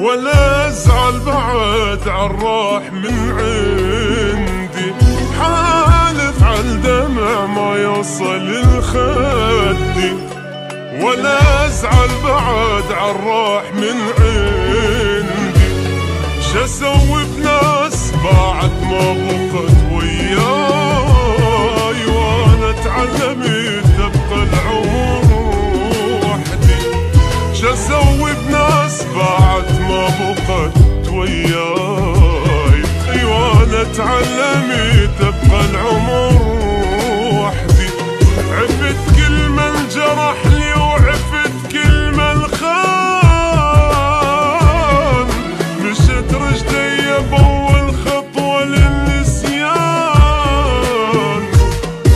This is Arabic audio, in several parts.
ولا ازعل بعد عالراح من عندي، حالف عالدمع ما يوصل لخدي، ولا ازعل بعد عالراح من عندي. شسوي بناس بعد ما بقت وياي، وانا تعلمت تبقى العمر وحدي. شسوي بناس بعد ما بقت وياي، وانا تعلمت تبقى العمر وحدي. عفت كل من جرح لي وعفت كل من خان، مشت رجلي بأول خطوة للنسيان.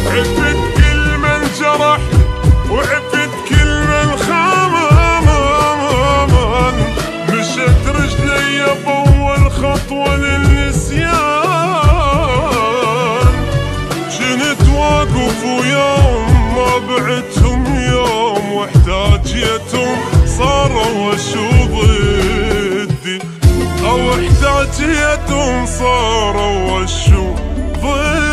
عفت كل من جرح وعفت كل من خان، مشت رجلي بأول خطوة للنسيان. جنت واقف ويوم ما بعتهم يوم، واحتاجيتهم صاروا وشو ضدي، او احتاجيتهم صاروا وشو ضدي.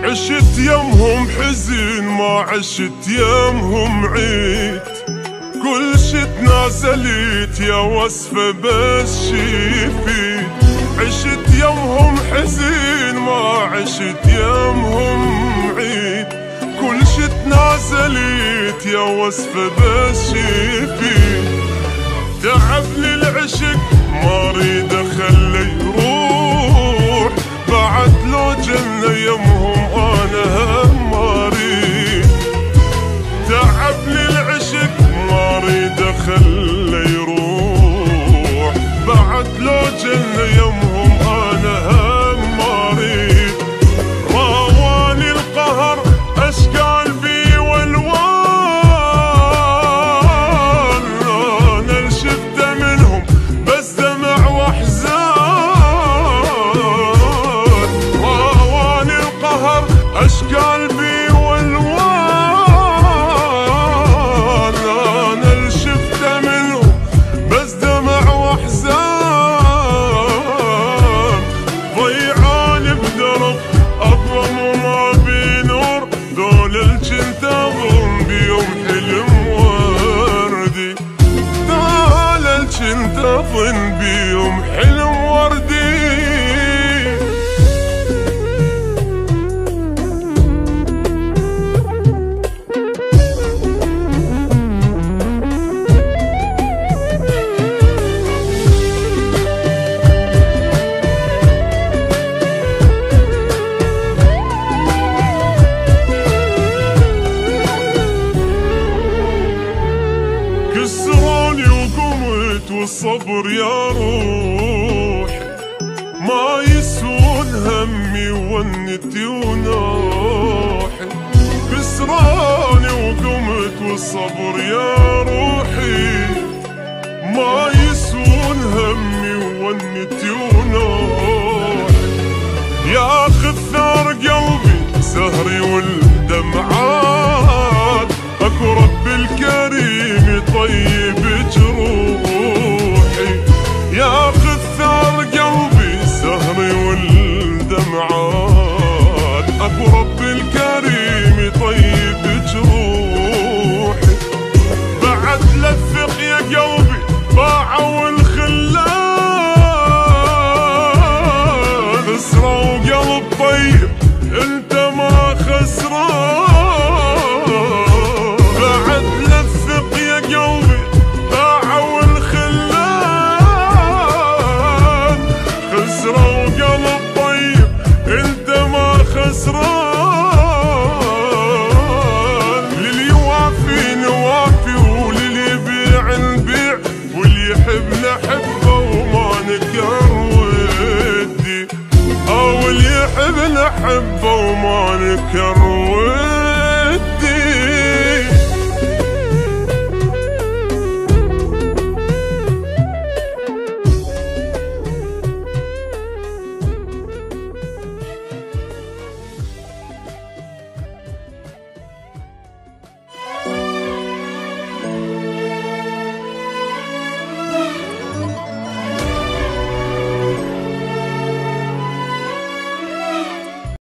عشت يمهم حزن ما عشت يمهم عيد، كل شي تنازلت يا وصفة بس شيفيد. عشت يمهم حزن ما عشت يمهم عيد، كل شي تنازلت يا وصفة بس شيفيد. تعبني العشق ما اريد اخلي يروح، بعد لو جنة يمهم انا هم ما اريد. تعبني العشق ما اريد اخلي يروح، بعد لو جنة يمهم انا هم ما اريد. راواني القهر اشكال بي والوان، انا اللي شفته منهم بس دمع واحزان. راواني القهر اشكال بي والوان، انا اللي شفته منهم بس دمع واحزان. ضيعاني بدرب اظلم وما بي نور، ذول اللي جنت اظن بيوم حلم وردي، ذول اللي جنت اظن بيوم حلم وردي. كسروني وقمت والصبر يا روح، ما يسون همي ونتي ونوحي. كسروني وقمت والصبر يا روحي، ما يسون همي ونتي ونوحي. ياخذ ثار قلبي سهري والدمعات، اكو رب الكريم يطيب جروحي. ياخذ ثار قلبي سهري والدمعات، اكو رب الكريم يطيب جروحي. بعد لفق يا قلبي باعوا الخلان، نحبه وما نكره.